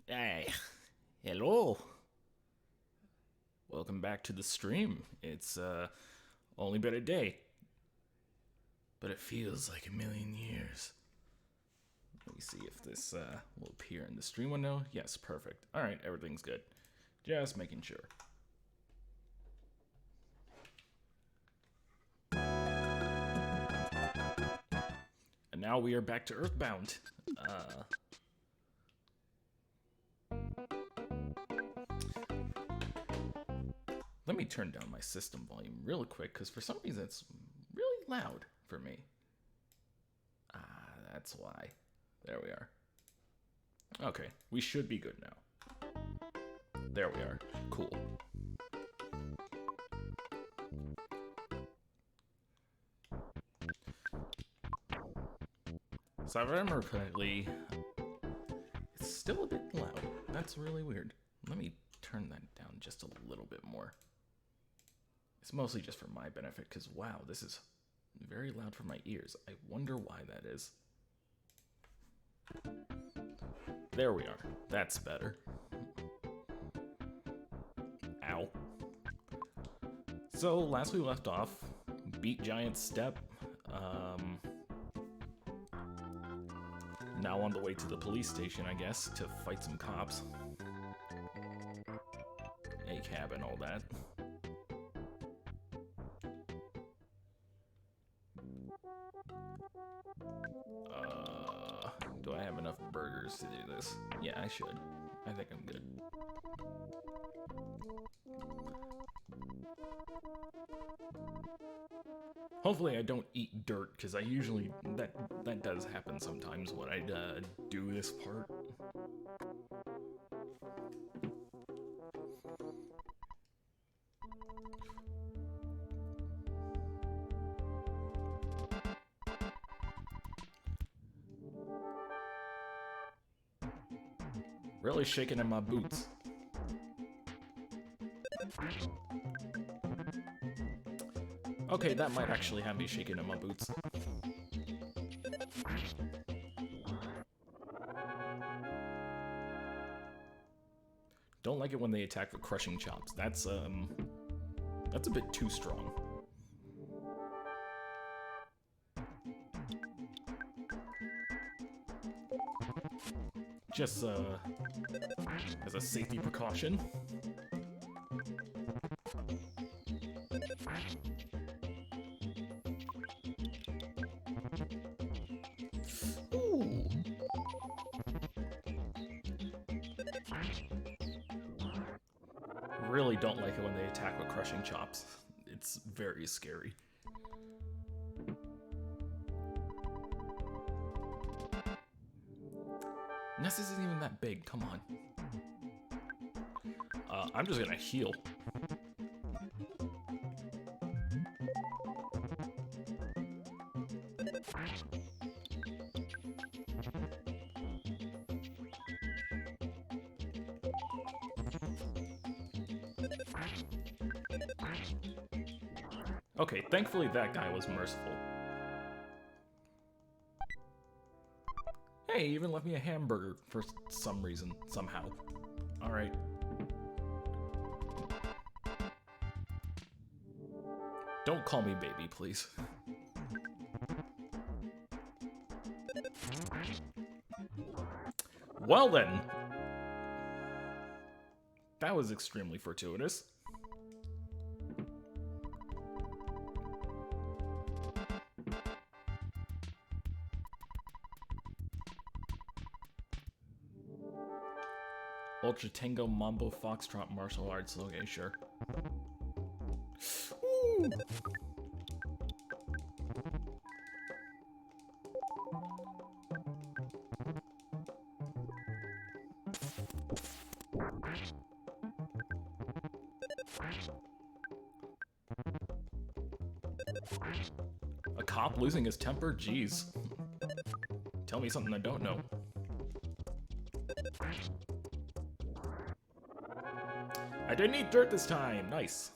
Hey, hello. Welcome back to the stream. It's only been a day, but it feels like a million years. Let me see if this will appear in the stream window. Yes, perfect. All right, everything's good. Just making sure. And now we are back to EarthBound. Let me turn down my system volume real quick, because for some reason it's really loud for me. That's why. There we are. Okay, we should be good now. There we are. Cool. So if I remember correctly, it's still a bit loud. That's really weird. Let me turn that down just a little bit more. It's mostly just for my benefit, because wow, this is very loud for my ears. I wonder why that is. There we are. That's better. Ow. So last we left off, beat Giant Step. Now on the way to the police station, I guess, to fight some cops. A cab and all that. Do I have enough burgers to do this? Yeah, I should. I think I'm good. Hopefully I don't eat dirt, because I usually, that does happen sometimes when I do this part. Really shaking in my boots. Okay, that might actually have me shaking in my boots. Don't like it when they attack with crushing chops. That's a bit too strong. Just as a safety precaution. Ooh. Really don't like it when they attack with crushing chops. It's very scary. Ness isn't even that big, come on. I'm just gonna heal. Okay, thankfully that guy was merciful. Hey, he even left me a hamburger for some reason, somehow. Alright. Don't call me baby, please. Well then. That was extremely fortuitous. Ultra Tango Mambo Foxtrot Martial Arts. Okay, sure. Ooh. A cop losing his temper? Jeez. Tell me something I don't know. I didn't eat dirt this time. Nice.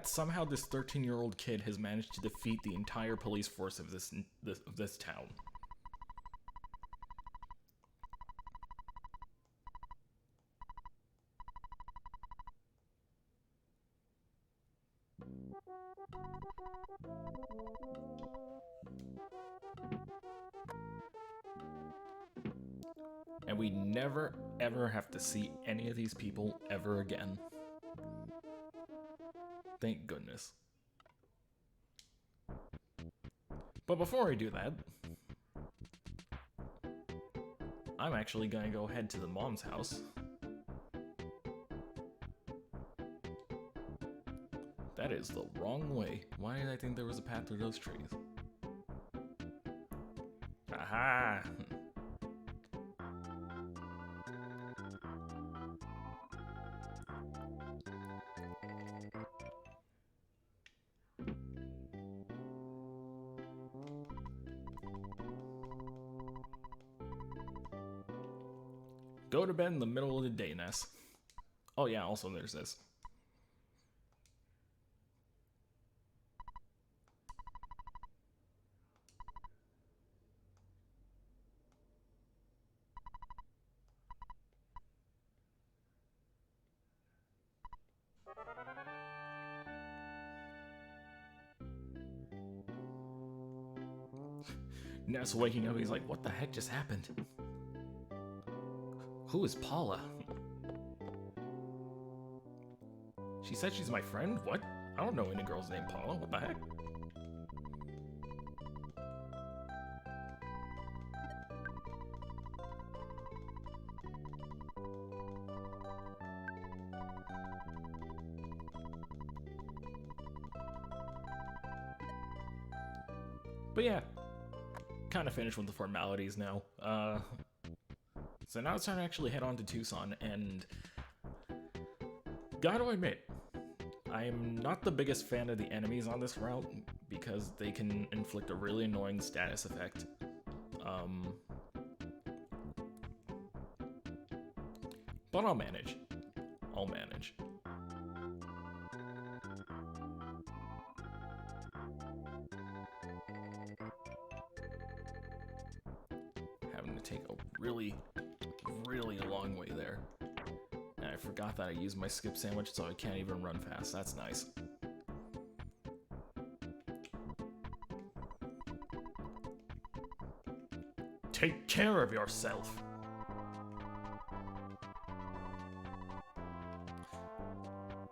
that somehow this 13-year-old kid has managed to defeat the entire police force of this town. And we never, ever have to see any of these people ever again. Thank goodness. But before I do that, I'm actually gonna go head to the mom's house. That is the wrong way. Why did I think there was a path through those trees? Aha! Go to bed in the middle of the day, Ness. Oh yeah, also there's this. Ness waking up, he's like, what the heck just happened? Who is Paula? She said she's my friend? What? I don't know any girls named Paula. What the heck? But yeah, kind of finished with the formalities now. So now it's time to actually head on to Tucson, and gotta admit, I'm not the biggest fan of the enemies on this route because they can inflict a really annoying status effect. But I'll manage. I'll manage. Having to take a really long way there. And I forgot that I used my skip sandwich, so I can't even run fast. That's nice. Take care of yourself.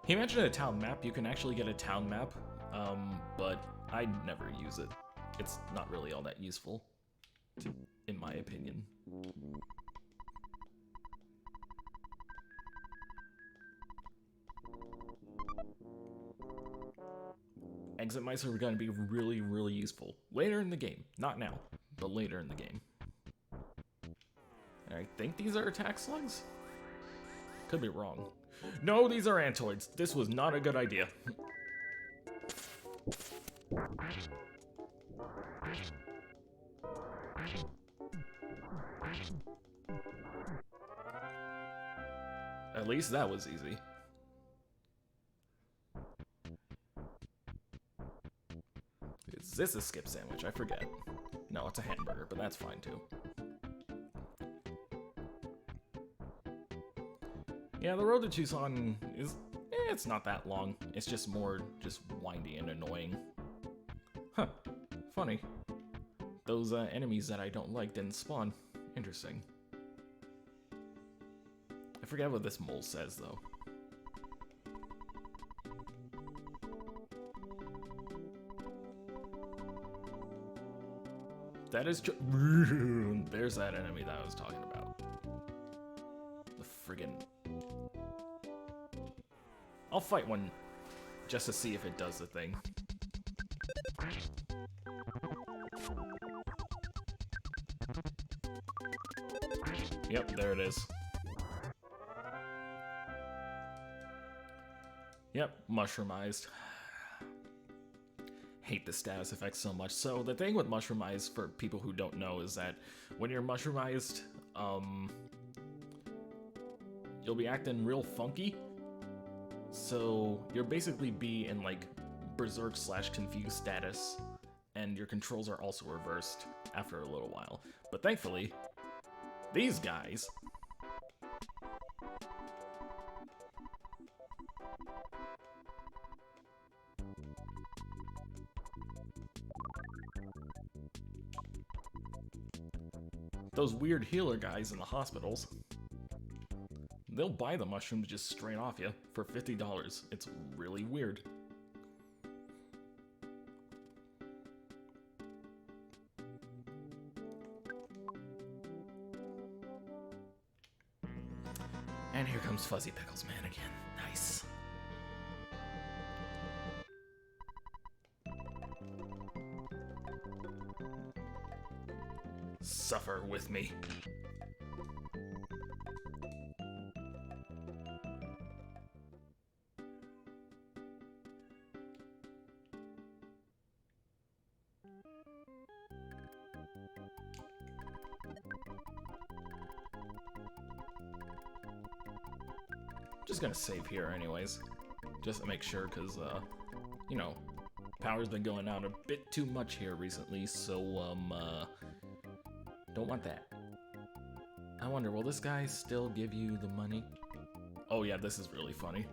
He mentioned a town map. You can actually get a town map, but I never use it. It's not really all that useful, in my opinion. Exit mice are going to be really useful later in the game. Not now, but later in the game. And I think these are attack slugs? Could be wrong. No, these are antoids. This was not a good idea. At least that was easy. Is this a skip sandwich? I forget. No, it's a hamburger, but that's fine too. Yeah, the road to Tucson is... it's not that long. It's just more windy and annoying. Huh. Funny. Those enemies that I don't like didn't spawn. Interesting. I forget what this mole says, though. That is true. There's that enemy that I was talking about. The friggin'... I'll fight one just to see if it does the thing. Yep, there it is. Yep, mushroomized. Hate the status effect so much. So the thing with mushroomized, for people who don't know, is that when you're mushroomized, you'll be acting real funky. So you'll basically be in like berserk / confused status, and your controls are also reversed after a little while. But thankfully, these guys those weird healer guys in the hospitals, they'll buy the mushrooms just straight off you for $50. It's really weird. And here comes Fuzzy Pickles Man again. Nice. Suffer with me. Just gonna save here anyways, just to make sure, because, you know, power's been going out a bit too much here recently, so, don't want that. I wonder, will this guy still give you the money? Oh yeah, this is really funny.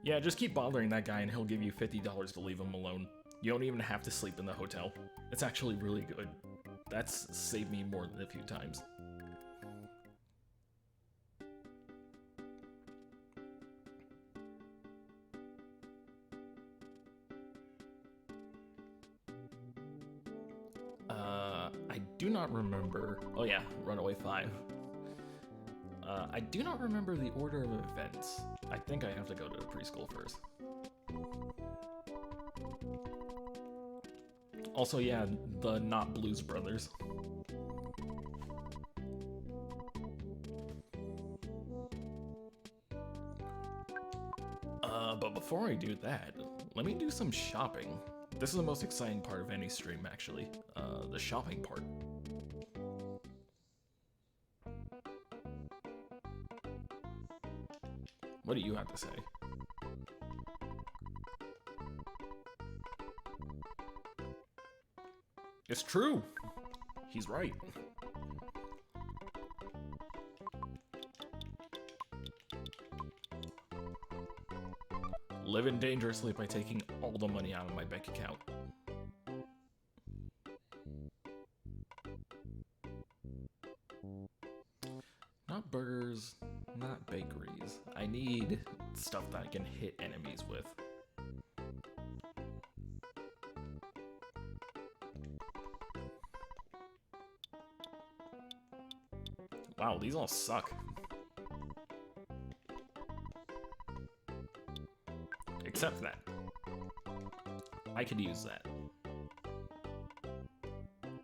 Yeah, just keep bothering that guy and he'll give you $50 to leave him alone. You don't even have to sleep in the hotel. It's actually really good. That's saved me more than a few times. I do not remember... Oh yeah, Runaway 5. I do not remember the order of events. I think I have to go to preschool first. Also, yeah, the not Blues Brothers. But before I do that, let me do some shopping. This is the most exciting part of any stream, actually. The shopping part. What do you have to say? It's true! He's right. Living dangerously by taking all the money out of my bank account. Not burgers, not bakeries. I need stuff that I can hit enemies with. Wow, these all suck. Except that. I could use that.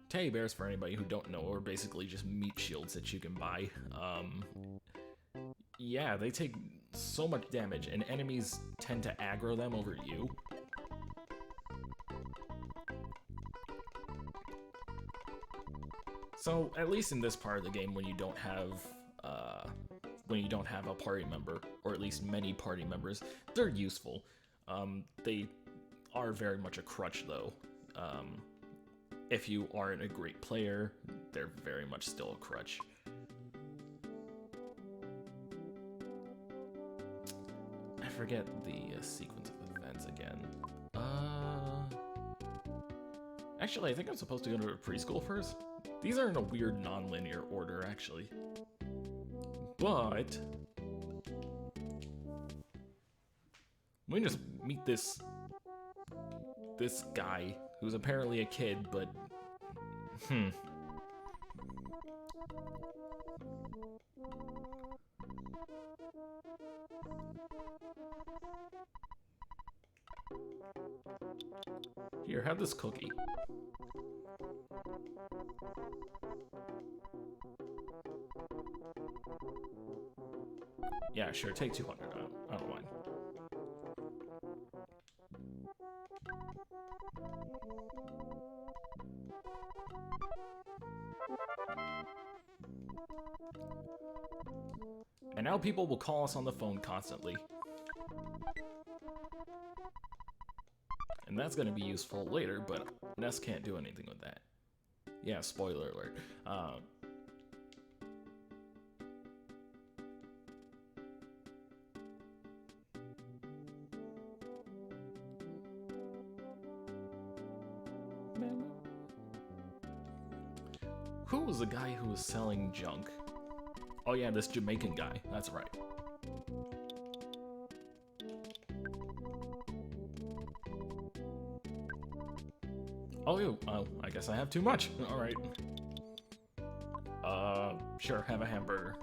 Teddy bears, for anybody who don't know, are basically just meat shields that you can buy. Yeah, they take so much damage, and enemies tend to aggro them over you. So, at least in this part of the game, when you don't have a party member, or at least many party members, they're useful. They are very much a crutch, though. If you aren't a great player, they're very much still a crutch. I forget the sequence of events again. Actually, I think I'm supposed to go to a preschool first. These are in a weird non-linear order, actually. But we just meet this guy who's apparently a kid, but Here, have this cookie. Yeah, sure, take 200. I don't mind. And now people will call us on the phone constantly. And that's going to be useful later, but Ness can't do anything with that. Yeah, spoiler alert. Who was the guy who was selling junk? Oh yeah, this Jamaican guy. That's right. Oh, I guess I have too much. Alright. Sure, have a hamburger.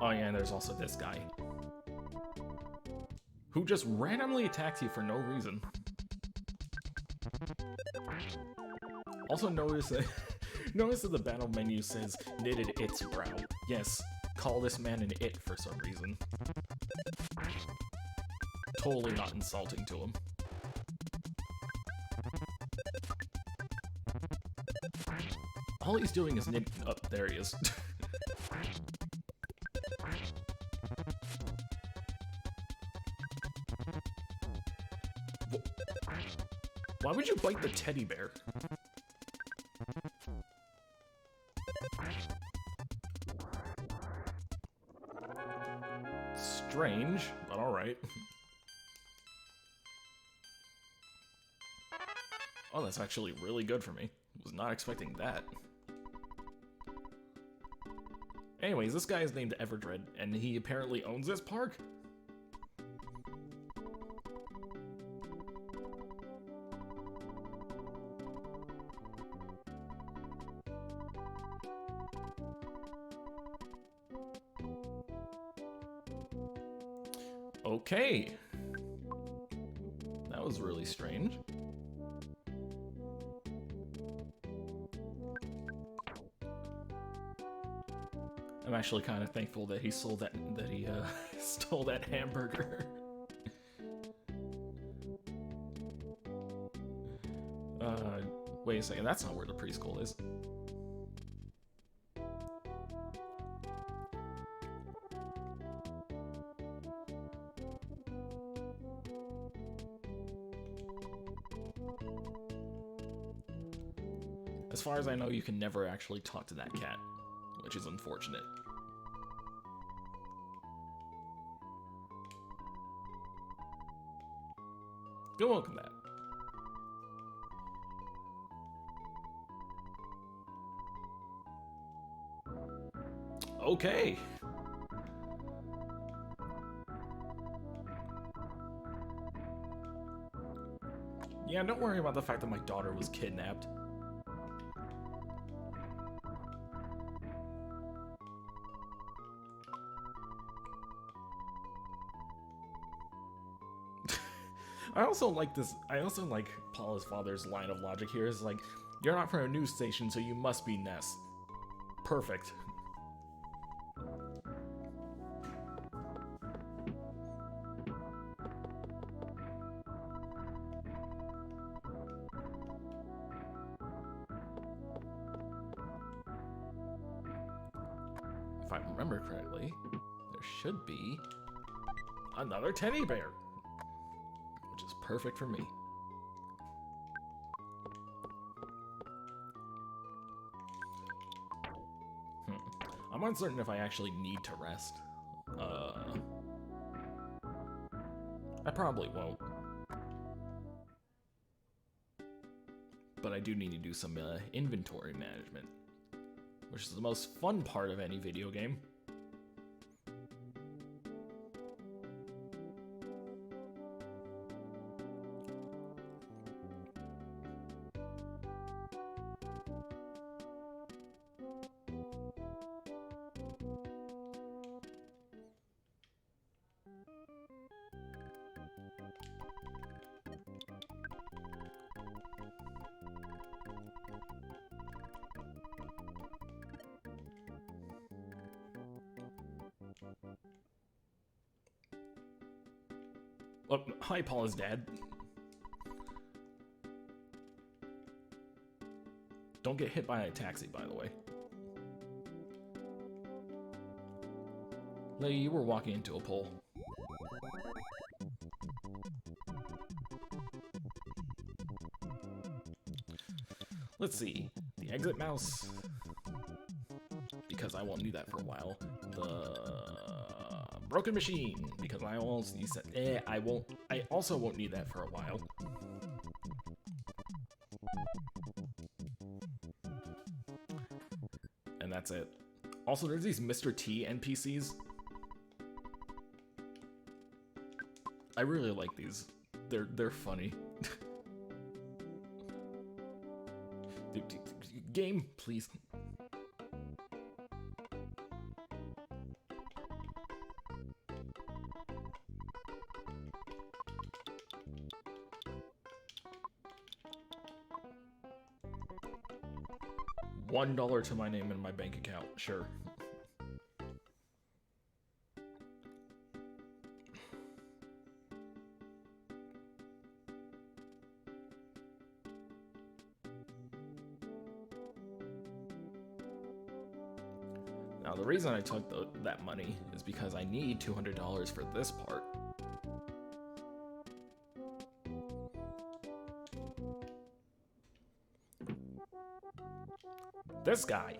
Oh yeah, and there's also this guy. Who just randomly attacks you for no reason. Also notice that the battle menu says knitted its brow. Yes, call this man an it for some reason. Totally not insulting to him. All he's doing is knit. Oh, there he is. Why would you bite the teddy bear? Strange, but alright. Oh, that's actually really good for me. Was not expecting that. Anyways, this guy is named Everdred, and he apparently owns this park. Okay. That was really strange. I'm actually kind of thankful that he sold that he stole that hamburger. Wait a second, that's not where the preschool is. As far as I know, you can never actually talk to that cat, which is unfortunate. Go welcome that. Okay. Yeah, don't worry about the fact that my daughter was kidnapped. I also like Paula's father's line of logic here is like, you're not from a news station, so you must be Ness. Perfect. If I remember correctly, there should be another teddy bear, which is perfect for me. I'm uncertain if I actually need to rest. I probably won't. But I do need to do some inventory management, which is the most fun part of any video game. Oh, hi, Paula's dad. Don't get hit by a taxi, by the way. Lady, you were walking into a pole. Let's see. The exit mouse. Because I won't need that for a while. The broken machine. Because I almost said I also won't need that for a while. And that's it. Also, there's these Mr. T NPCs. I really like these. They're funny. Game, please. $1 to my name and my bank account, sure. Now, the reason I took that money is because I need $200 for this part. This guy.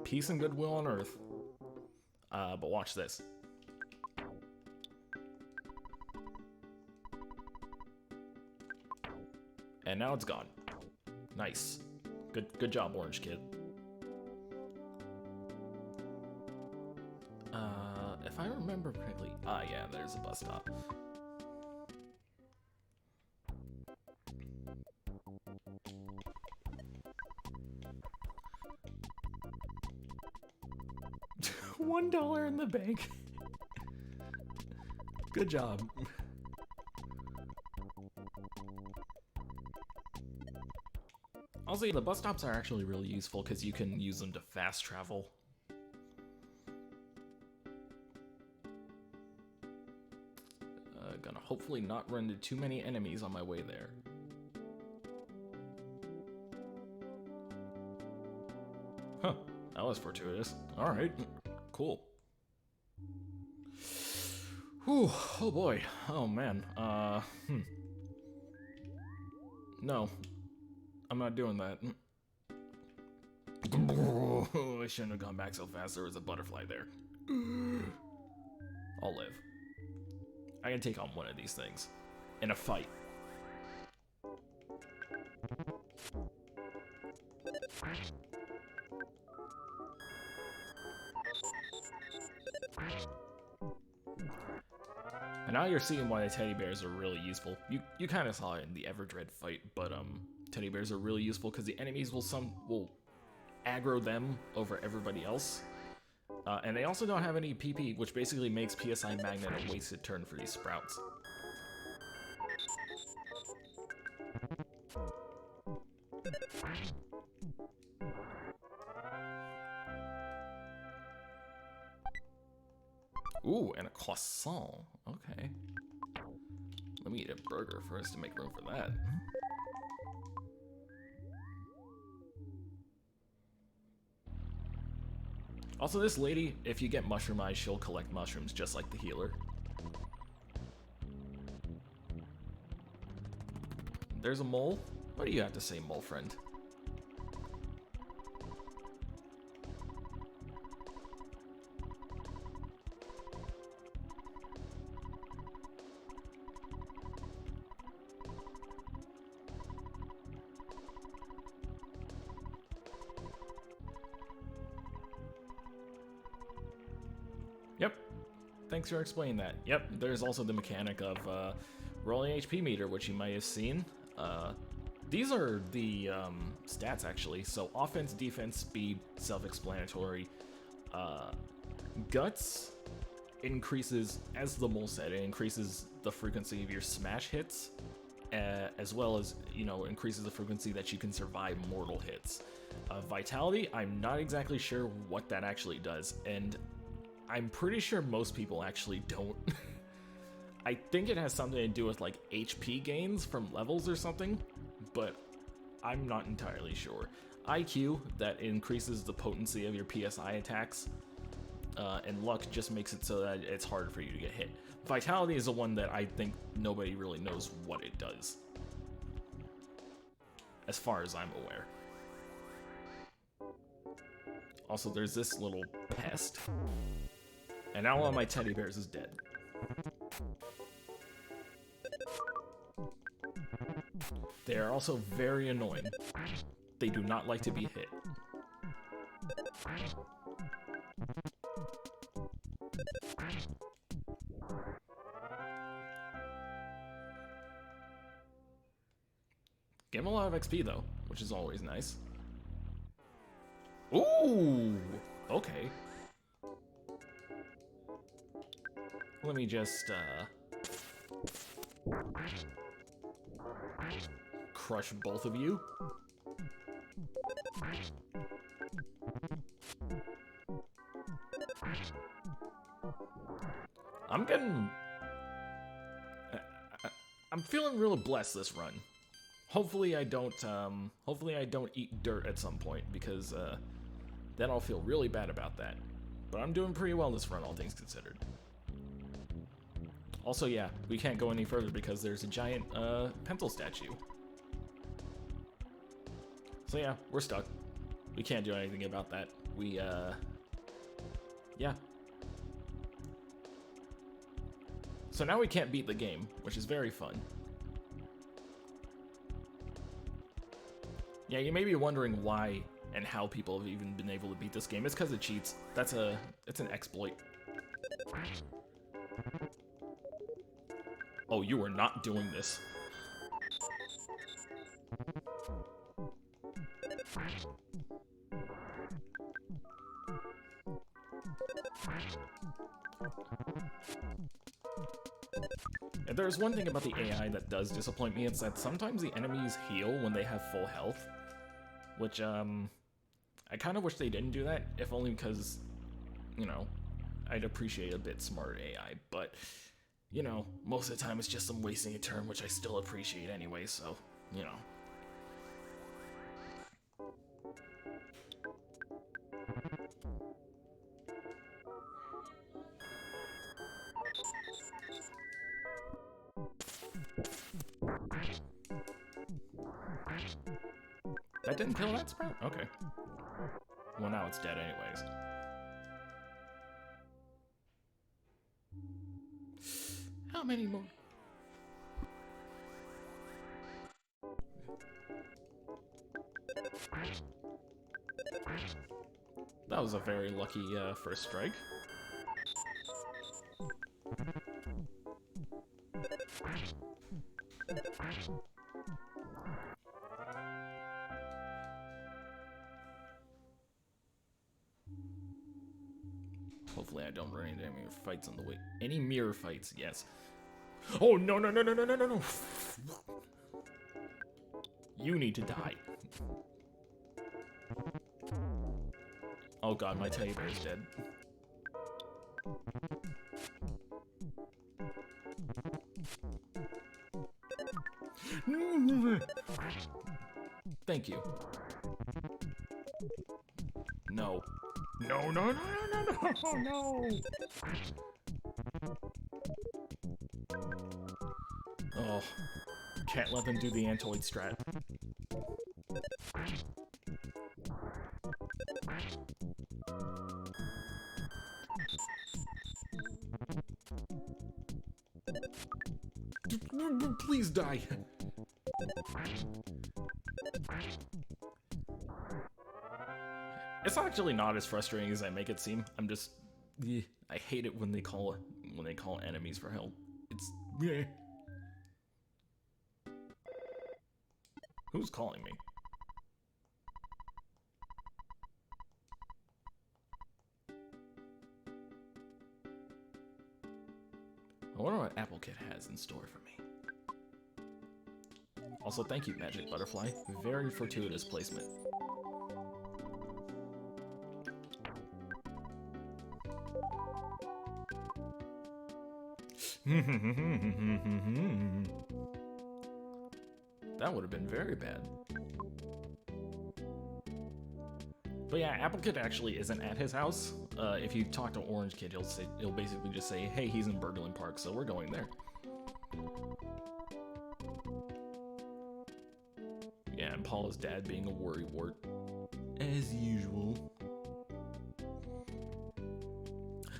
Peace and goodwill on Earth. But watch this. And now it's gone. Nice. Good job, Orange Kid. If I remember correctly... Ah, yeah, there's a bus stop. $1 in the bank. Good job. Also, the bus stops are actually really useful because you can use them to fast travel. Gonna hopefully not run into too many enemies on my way there. Huh, that was fortuitous. Alright, cool. Whew, oh boy, oh man, No, I'm not doing that. I shouldn't have gone back so fast, there was a butterfly there. I'll live. I can take on one of these things in a fight. And now you're seeing why the teddy bears are really useful. You kind of saw it in the Everdread fight, but teddy bears are really useful because the enemies will aggro them over everybody else. And they also don't have any PP, which basically makes PSI Magnet a wasted turn for these sprouts. Ooh, and a croissant. Okay. Let me eat a burger first to make room for that. Also, this lady, if you get Mushroom Eyes, she'll collect mushrooms just like the healer. There's a mole. What do you have to say, mole friend? Yep. Thanks for explaining that. Yep, there's also the mechanic of rolling HP meter, which you might have seen. These are the stats, actually. So offense, defense, speed, self-explanatory. Guts increases, as the mole said, it increases the frequency of your smash hits, as well as, you know, increases the frequency that you can survive mortal hits. Vitality, I'm not exactly sure what that actually does, and I'm pretty sure most people actually don't. I think it has something to do with like HP gains from levels or something, but I'm not entirely sure. IQ, that increases the potency of your PSI attacks, and luck just makes it so that it's harder for you to get hit. Vitality is the one that I think nobody really knows what it does, as far as I'm aware. Also, there's this little pest, and now one of my teddy bears is dead. They are also very annoying. They do not like to be hit. Give him a lot of XP though, which is always nice. Ooh! Okay. Let me just, crush both of you. I'm feeling real blessed this run. Hopefully I don't eat dirt at some point, because, then I'll feel really bad about that. But I'm doing pretty well this run, all things considered. Also, yeah, we can't go any further because there's a giant, pencil statue. So yeah, we're stuck. We can't do anything about that. We, yeah. So now we can't beat the game, which is very fun. Yeah, you may be wondering why and how people have even been able to beat this game. It's because it cheats. It's an exploit. Oh, you are not doing this. If there's one thing about the AI that does disappoint me, it's that sometimes the enemies heal when they have full health. Which, I kind of wish they didn't do that, if only because, you know, I'd appreciate a bit smarter AI, but, you know, most of the time it's just them wasting a turn, which I still appreciate anyway, so, you know. That didn't kill that sprout? Okay. Well, now it's dead anyways. How many more? That was a very lucky first strike. Hopefully I don't run into any mirror fights on the way. Any mirror fights, yes. Oh, no, no, no, no, no, no, no, no. You need to die. Oh god, my teddy bear is dead. Thank you. No. No, no, no, no, no, no, no! Oh. Can't let them do the Antoid strat. Please die. It's actually not as frustrating as I make it seem. I'm just, I hate it when they call enemies for help. It's, Who's calling me? has in store for me. Also, thank you, Magic Butterfly. Very fortuitous placement. That would have been very bad. But yeah, Apple Kid actually isn't at his house. If you talk to Orange Kid, he'll basically just say, hey, he's in Berglund Park, so we're going there. Yeah, and Paula's dad being a worrywart. As usual.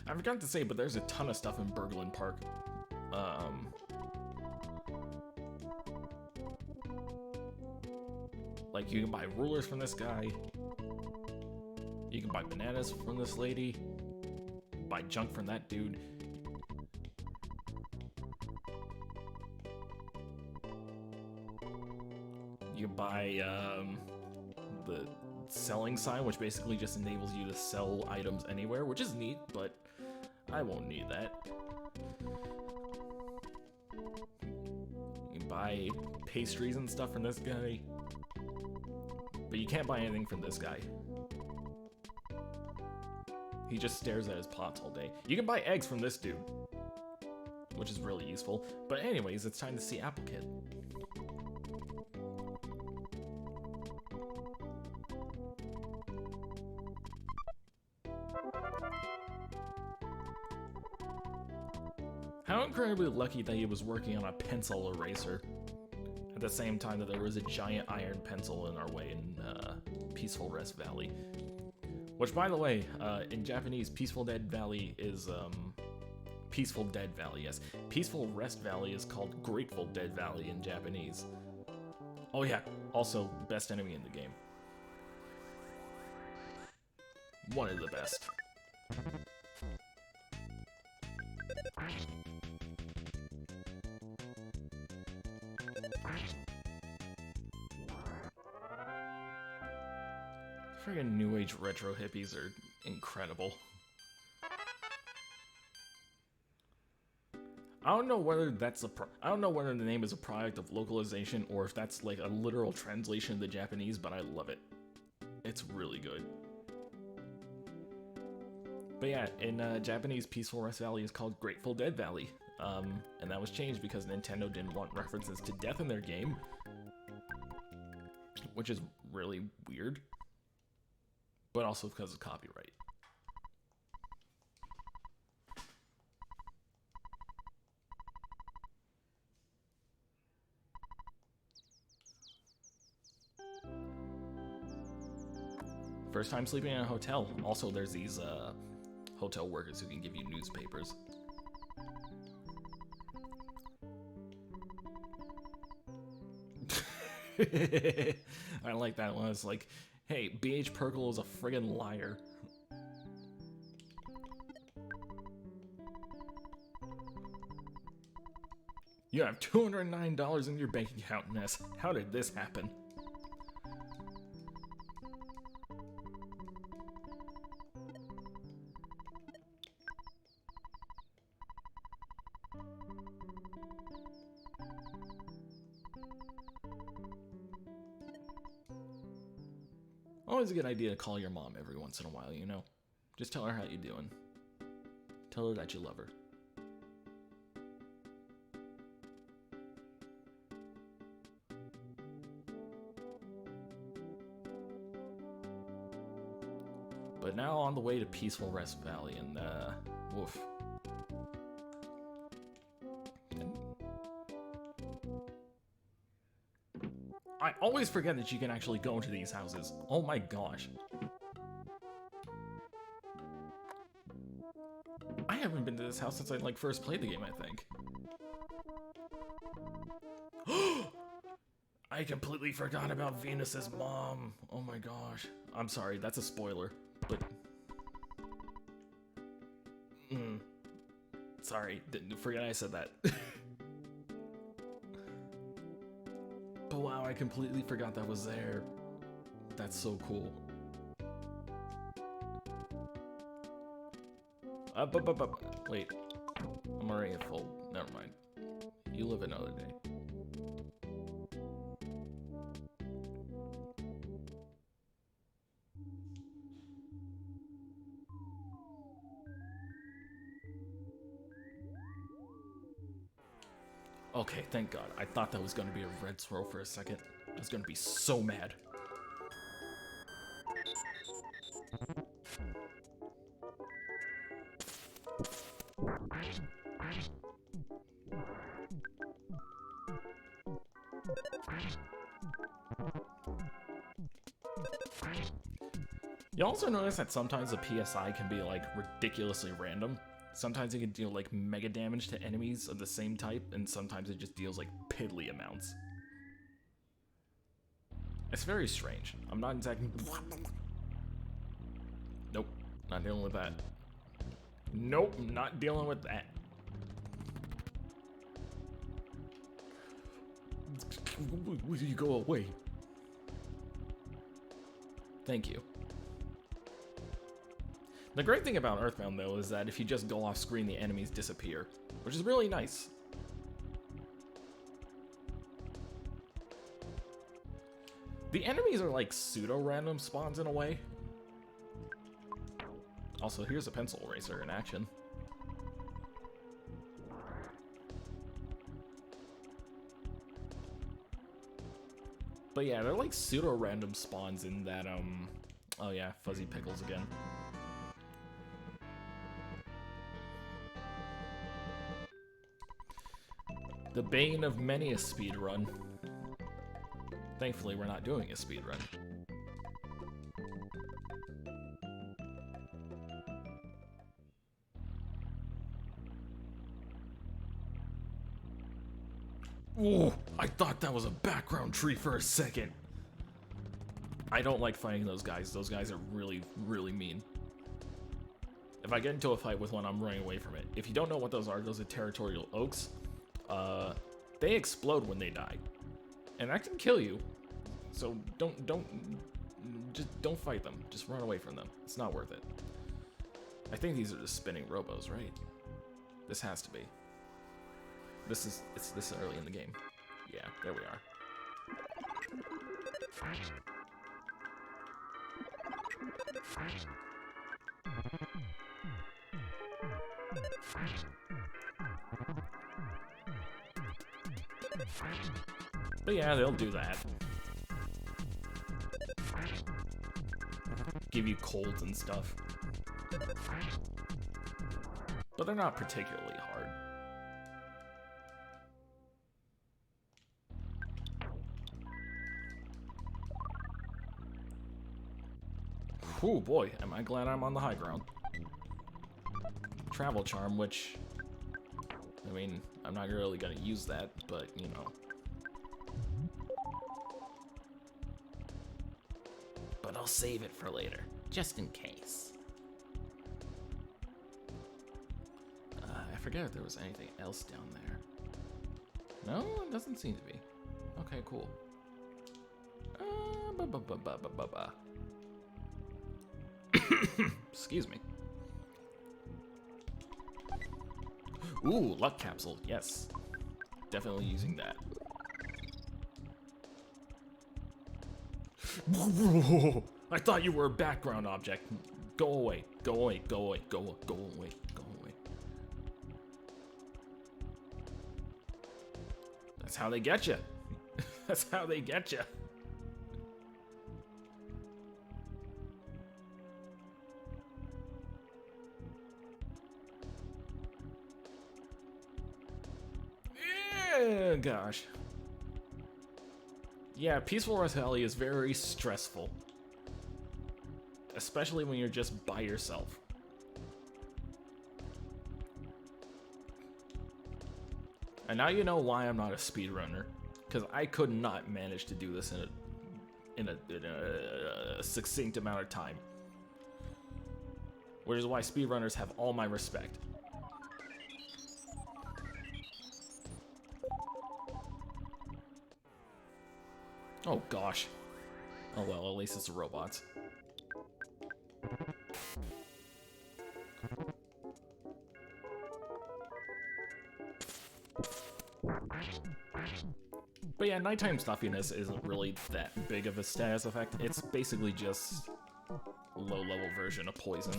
I forgot to say, but there's a ton of stuff in Berglund Park. Like, you can buy rulers from this guy. You can buy bananas from this lady. Buy junk from that dude. You can buy the selling sign, which basically just enables you to sell items anywhere, which is neat, but I won't need that. You can buy pastries and stuff from this guy, but you can't buy anything from this guy. He just stares at his pots all day. You can buy eggs from this dude, which is really useful. But anyways, it's time to see Apple Kid. How incredibly lucky that he was working on a pencil eraser at the same time that there was a giant iron pencil in our way in Peaceful Rest Valley. Which, by the way, in Japanese, Peaceful Dead Valley is, Peaceful Dead Valley, yes. Peaceful Rest Valley is called Grateful Dead Valley in Japanese. Oh yeah, also, best enemy in the game. One of the best. Friggin' new age retro hippies are incredible. I don't know whether I don't know whether the name is a product of localization or if that's like a literal translation of the Japanese, but I love it. It's really good. But yeah, in Japanese, Peaceful Rest Valley is called Grateful Dead Valley. And that was changed because Nintendo didn't want references to death in their game, which is really weird. But also because of copyright. First time sleeping in a hotel. Also, there's these hotel workers who can give you newspapers. I like that one. It's like, hey, B.H. Perkle is a friggin' liar. You have $209 in your bank account, Ness. How did this happen? Always a good idea to call your mom every once in a while, you know? Just tell her how you doing. Tell her that you love her. But now on the way to Peaceful Rest Valley, and woof. I always forget that you can actually go into these houses. Oh my gosh. I haven't been to this house since I like first played the game, I think. I completely forgot about Venus's mom. Oh my gosh. I'm sorry, that's a spoiler, but sorry, didn't forget I said that. But wow, I completely forgot that was there. That's so cool. Wait, I'm already at full. Never mind. You live another day. Okay, thank God. I thought that was going to be a red swirl for a second. I was going to be so mad. You also notice that sometimes the PSI can be like ridiculously random. Sometimes it can deal like mega damage to enemies of the same type, and sometimes it just deals like piddly amounts. It's very strange. I'm not exactly... Nope, not dealing with that. Nope, not dealing with that. Will you go away? Thank you. The great thing about EarthBound, though, is that if you just go off screen, the enemies disappear, which is really nice. The enemies are like pseudo-random spawns in a way. Also, here's a pencil eraser in action. But yeah, they're like pseudo-random spawns in that, oh yeah, Fuzzy Pickles again. The bane of many a speedrun. Thankfully, we're not doing a speedrun. Ooh, I thought that was a background tree for a second. I don't like fighting those guys. Those guys are really, really mean. If I get into a fight with one, I'm running away from it. If you don't know what those are territorial oaks. They explode when they die, and that can kill you. So don't fight them. Just run away from them. It's not worth it. I think these are the spinning robos, right? This has to be. It's this early in the game. Yeah, there we are. But yeah, they'll do that. Give you colds and stuff. But they're not particularly hard. Oh boy, am I glad I'm on the high ground. Travel charm, which, I mean, I'm not really gonna use that, but you know. But I'll save it for later, just in case. I forget if there was anything else down there. No, it doesn't seem to be. Okay, cool. Excuse me. Ooh, luck capsule, yes. Definitely using that. I thought you were a background object. Go away, go away, go away, go away, go away, go away. That's how they get you. That's how they get you. Gosh. Yeah, Peaceful Rally is very stressful. Especially when you're just by yourself. And now you know why I'm not a speedrunner. Because I could not manage to do this in a succinct amount of time. Which is why speedrunners have all my respect. Oh gosh. Oh well, at least it's the robots. But yeah, nighttime stuffiness isn't really that big of a status effect. It's basically just low-level version of poison.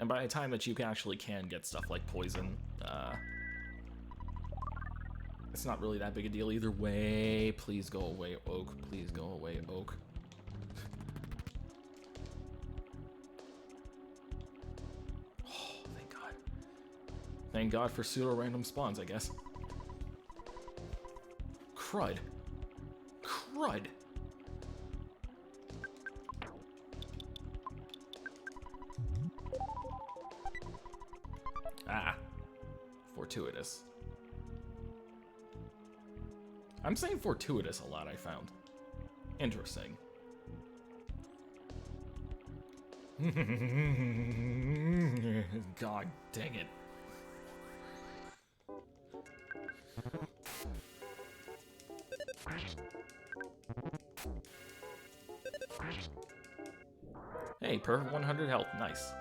And by the time that you actually can get stuff like poison, it's not really that big a deal either way. Please go away, Oak. Please go away, Oak. Oh, thank God. Thank God for pseudo-random spawns, I guess. Crud. Crud. Ah. Fortuitous. I'm saying fortuitous a lot, I found. Interesting. God dang it. Hey, perfect 100 health. Nice.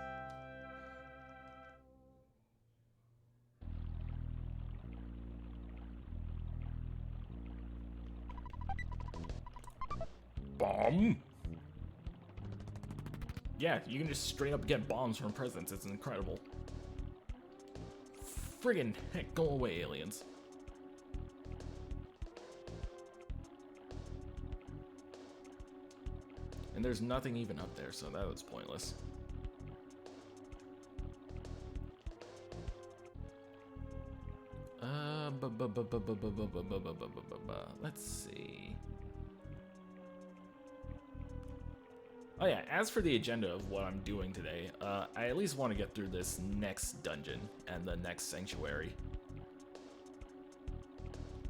Bomb? Yeah, you can just straight up get bombs from presents. It's incredible. Friggin' heck, go away, aliens. And there's nothing even up there, so that was pointless. Let's see. Oh yeah, as for the agenda of what I'm doing today, I at least want to get through this next dungeon and the next sanctuary.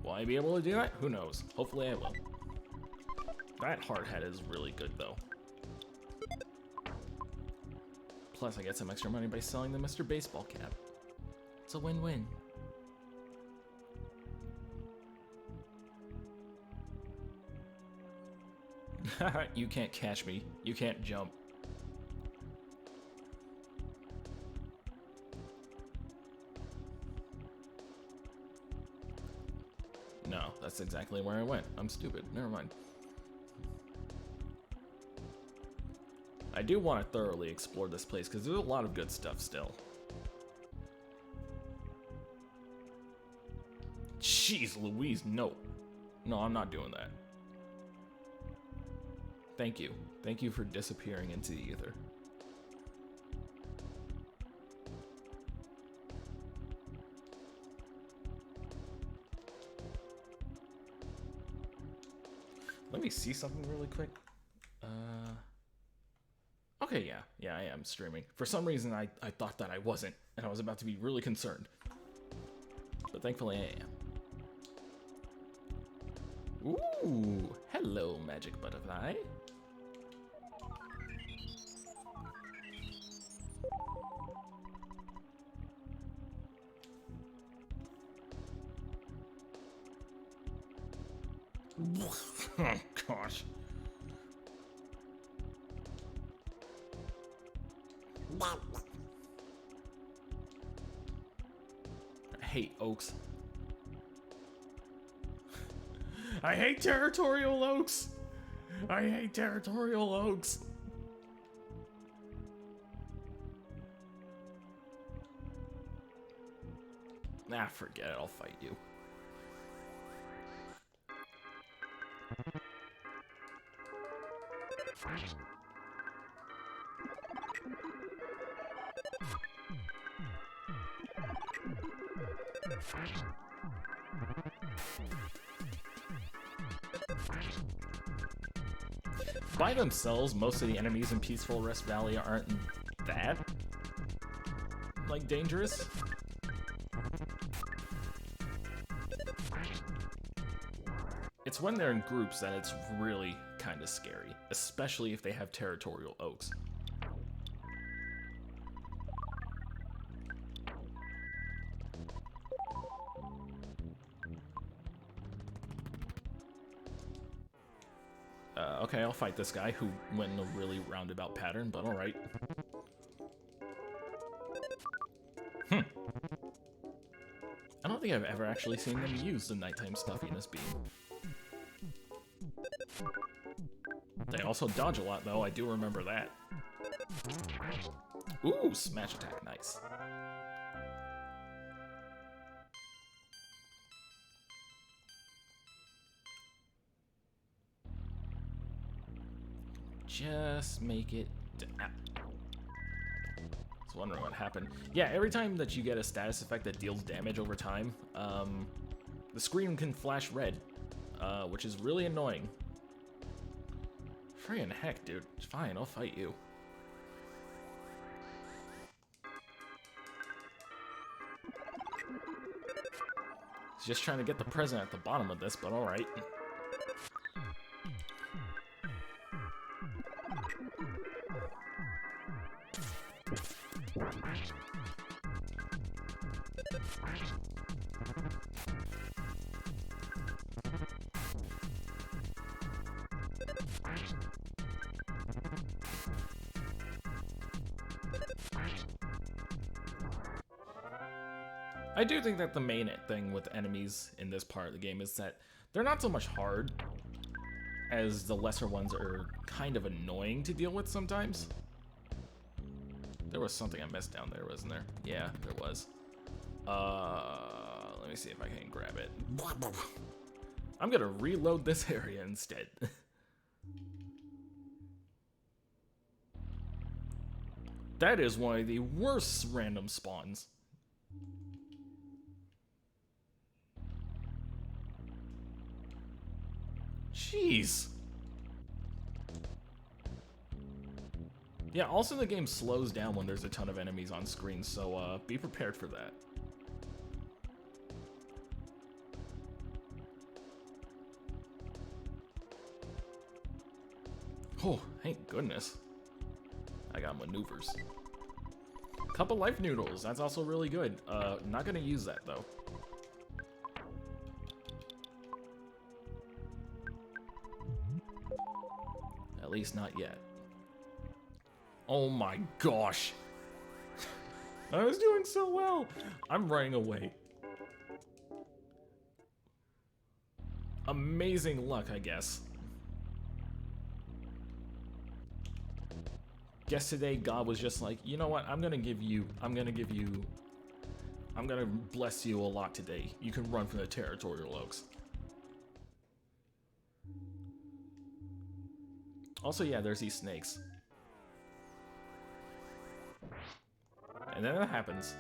Will I be able to do that? Who knows? Hopefully I will. That hard hat is really good though. Plus I get some extra money by selling the Mr. Baseball cap. It's a win-win. You can't catch me. You can't jump. No, that's exactly where I went. I'm stupid. Never mind. I do want to thoroughly explore this place because there's a lot of good stuff still. Jeez Louise, no. No, I'm not doing that. Thank you. Thank you for disappearing into the ether. Let me see something really quick. Okay, yeah, I am streaming. For some reason, I thought that I wasn't, and I was about to be really concerned. But thankfully I am. Ooh, hello, magic butterfly. Oh, gosh. I hate oaks. I hate territorial oaks. I hate territorial oaks. Nah, forget it. I'll fight you. By themselves, most of the enemies in Peaceful Rest Valley aren't that, like, dangerous. It's when they're in groups that it's really kind of scary, especially if they have territorial oaks. Okay, I'll fight this guy who went in a really roundabout pattern, but alright. think I've ever actually seen them use the nighttime stuffiness beam. They also dodge a lot, though. I do remember that. Ooh, smash attack, nice. Just make it. I was wondering what happened. Yeah, every time that you get a status effect that deals damage over time, the screen can flash red, which is really annoying. Friggin' heck, dude. Fine, I'll fight you. He's just trying to get the present at the bottom of this, but alright. I do think that the main thing with enemies in this part of the game is that they're not so much hard as the lesser ones are kind of annoying to deal with sometimes. There was something I missed down there, wasn't there? Yeah, there was. Let me see if I can grab it. I'm gonna reload this area instead. That is one of the worst random spawns. Jeez. Yeah, also the game slows down when there's a ton of enemies on screen, so be prepared for that. Oh, thank goodness. I got maneuvers. Couple life noodles, that's also really good. Not gonna use that though. At least not yet. Oh my gosh. I was doing so well. I'm running away. Amazing luck, I guess. Guess today God was just like, you know what? I'm gonna bless you a lot today. You can run from the territorial oaks. Also, yeah, there's these snakes. And then that happens.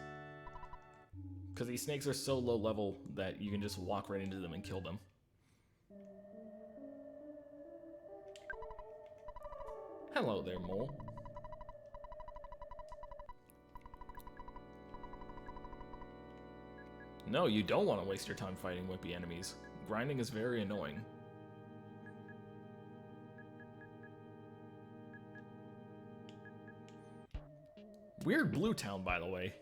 Because these snakes are so low level that you can just walk right into them and kill them. Hello there, mole. No, you don't want to waste your time fighting wimpy enemies. Grinding is very annoying. Weird blue town, by the way.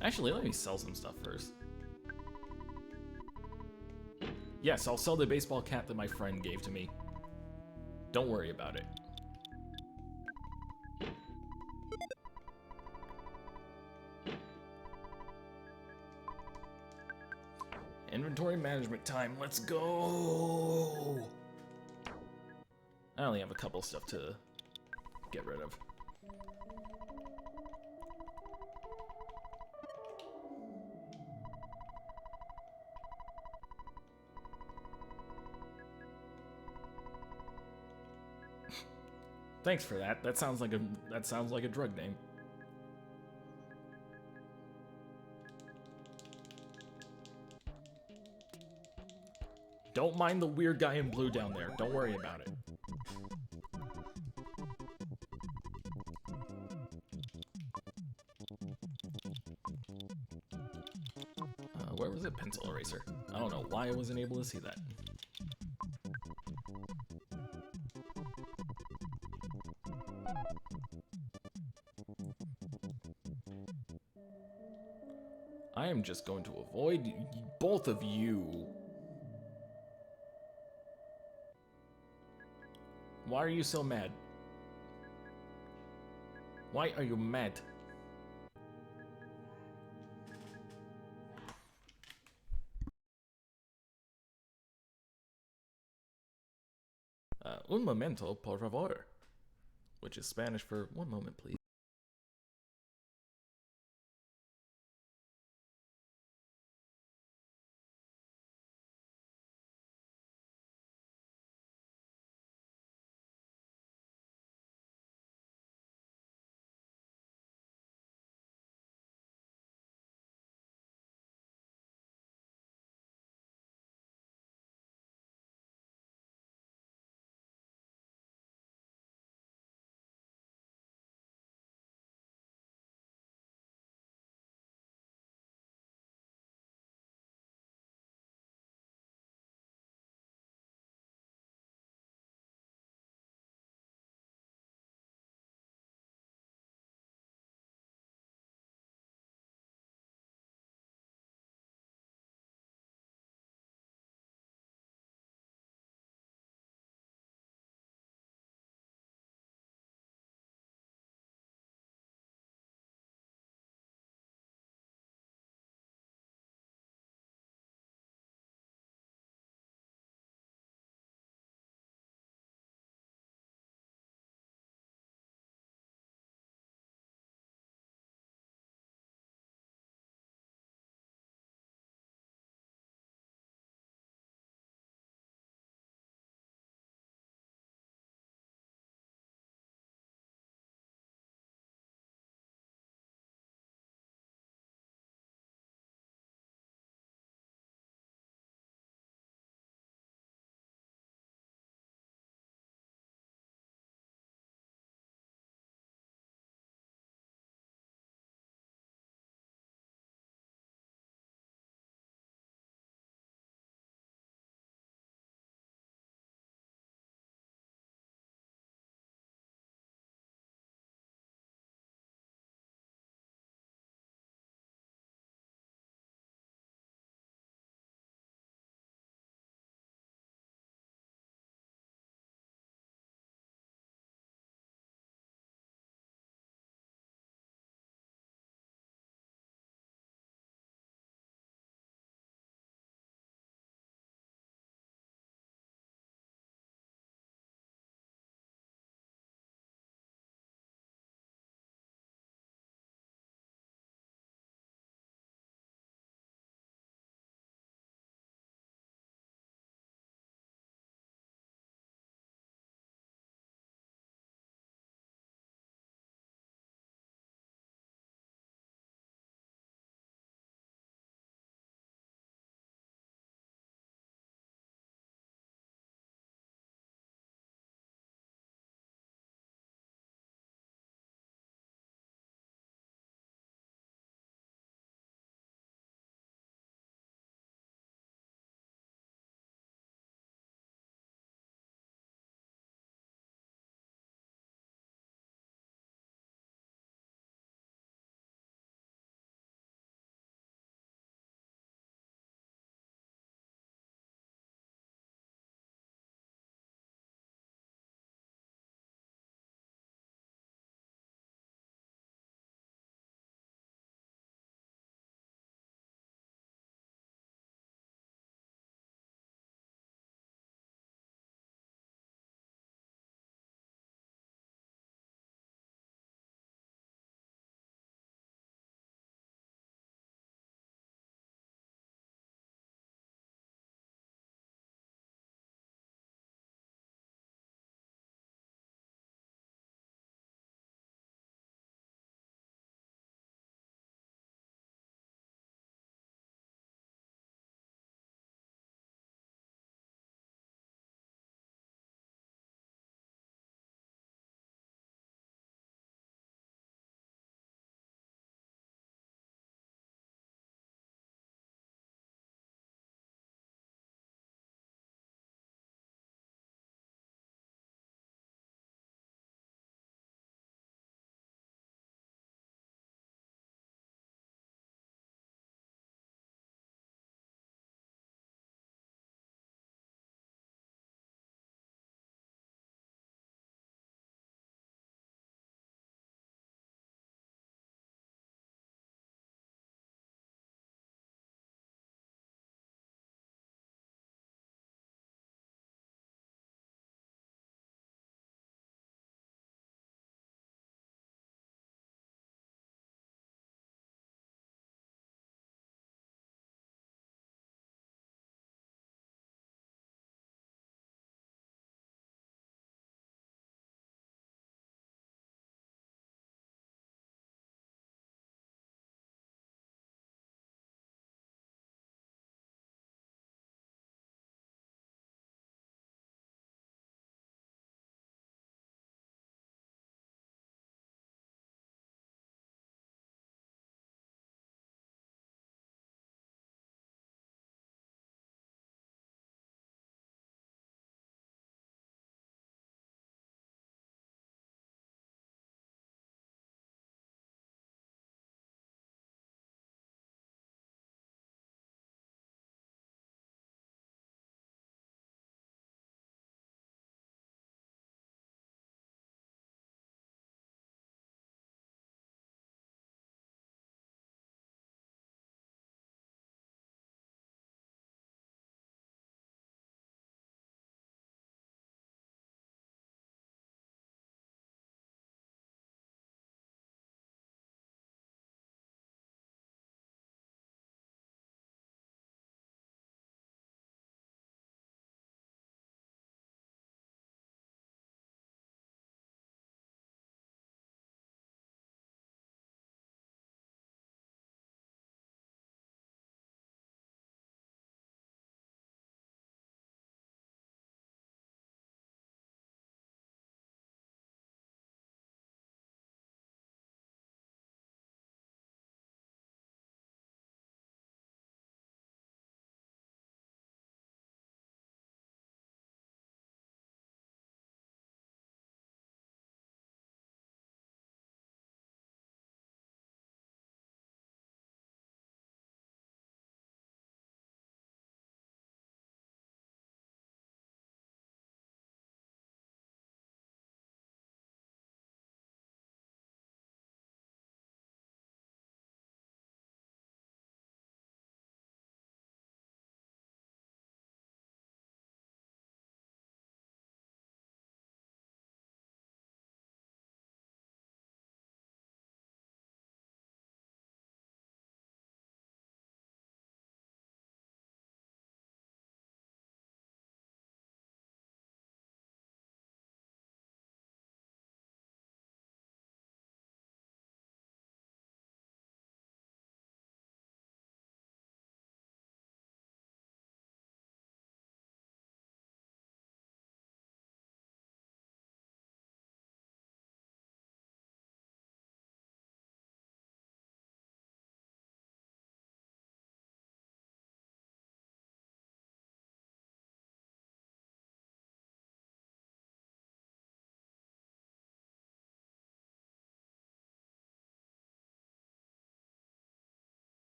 Actually, let me sell some stuff first. Yes, I'll sell the baseball cap that my friend gave to me. Don't worry about it. Inventory management time, let's go! I only have a couple stuff to get rid of. Thanks for that. That sounds like a drug name. Don't mind the weird guy in blue down there. Don't worry about it. Where was it? Pencil eraser. I don't know why I wasn't able to see that. I am just going to avoid both of you. Why are you so mad? Why are you mad? Un momento, por favor. Which is Spanish for one moment, please.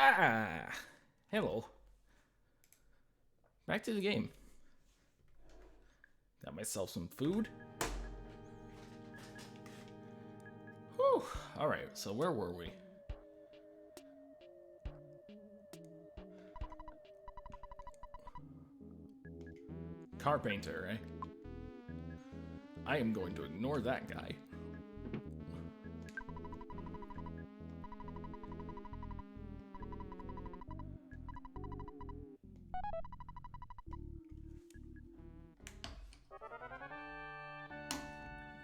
Ah! Hello. Back to the game. Got myself some food. Whew. Alright, so where were we? Carpenter, eh? I am going to ignore that guy.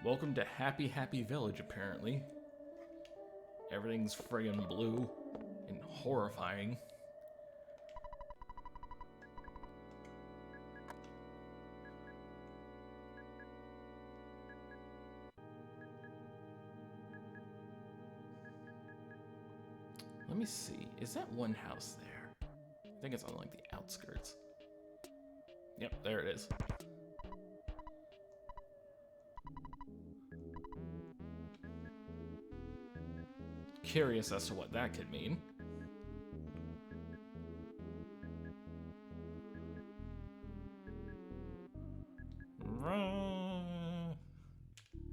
Welcome to Happy Happy Village, apparently. Everything's friggin' blue and horrifying. Let me see. Is that one house there? I think it's on like the outskirts. Yep, there it is. Curious as to what that could mean.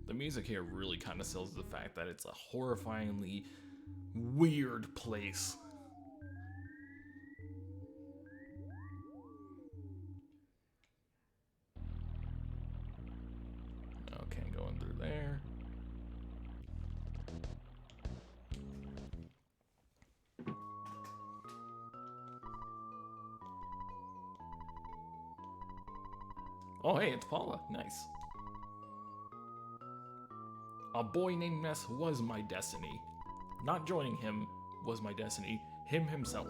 The music here really kind of sells the fact that it's a horrifyingly weird place. Okay, going through there. Oh, hey, it's Paula. Nice. A boy named Ness was my destiny. Not joining him was my destiny. Him himself.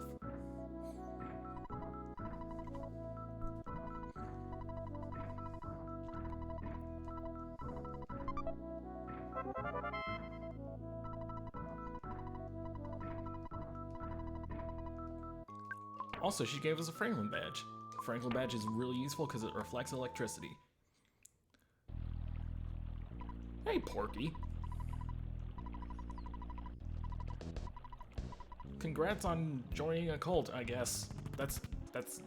Also, she gave us a Franklin badge. Franklin badge is really useful because it reflects electricity. Hey, Porky. Congrats on joining a cult, I guess. That's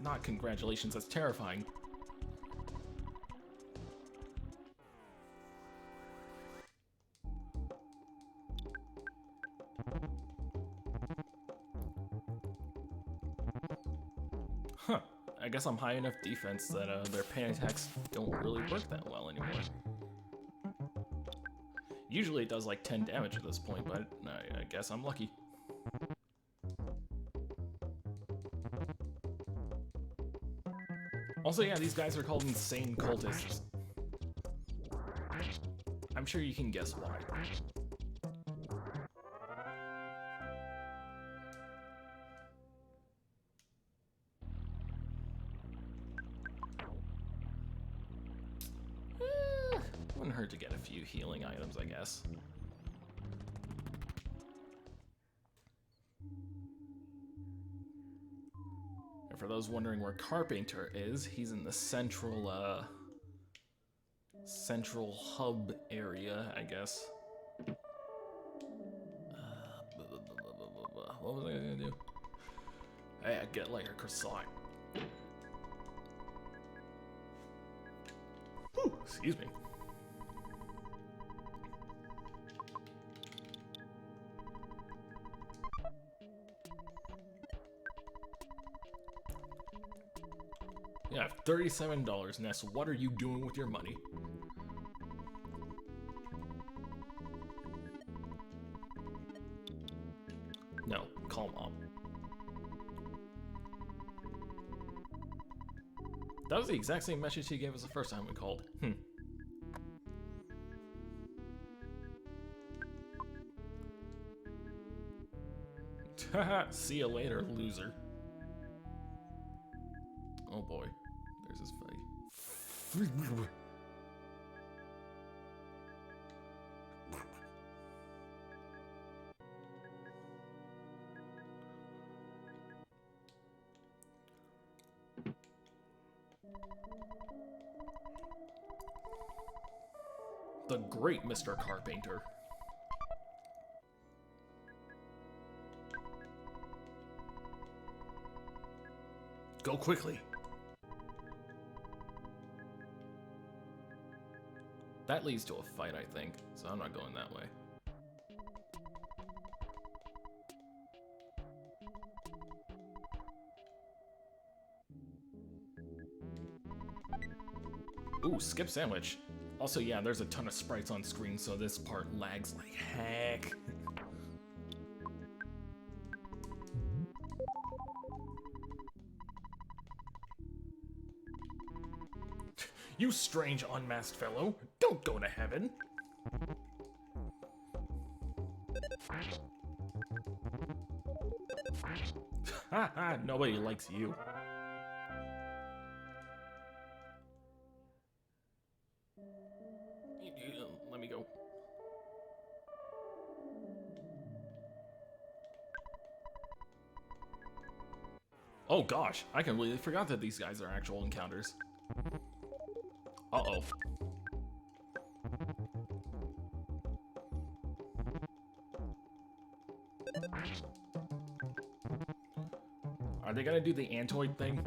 not congratulations, that's terrifying. Huh. I guess I'm high enough defense that their panic attacks don't really work that well anymore. Usually it does like 10 damage at this point, but I guess I'm lucky. Also, yeah, these guys are called insane cultists. I'm sure you can guess why. Wouldn't hurt to get a few healing items, I guess. And for those wondering where Carpenter is, he's in the central hub area, I guess. What was I gonna do? Hey, I'd get like a croissant. Whew, excuse me. Yeah, I have $37, Ness. What are you doing with your money? No, call Mom. That was the exact same message he gave us the first time we called. Haha, see you later, loser. Oh boy, there's his fight. The great Mr. Carpenter. Go quickly. That leads to a fight, I think, so I'm not going that way. Ooh, skip sandwich. Also, yeah, there's a ton of sprites on screen, so this part lags like heck. You strange unmasked fellow, don't go to heaven. Haha, nobody likes you. Let me go. Oh gosh, I completely forgot that these guys are actual encounters. Uh-oh. Are they gonna do the Antoid thing?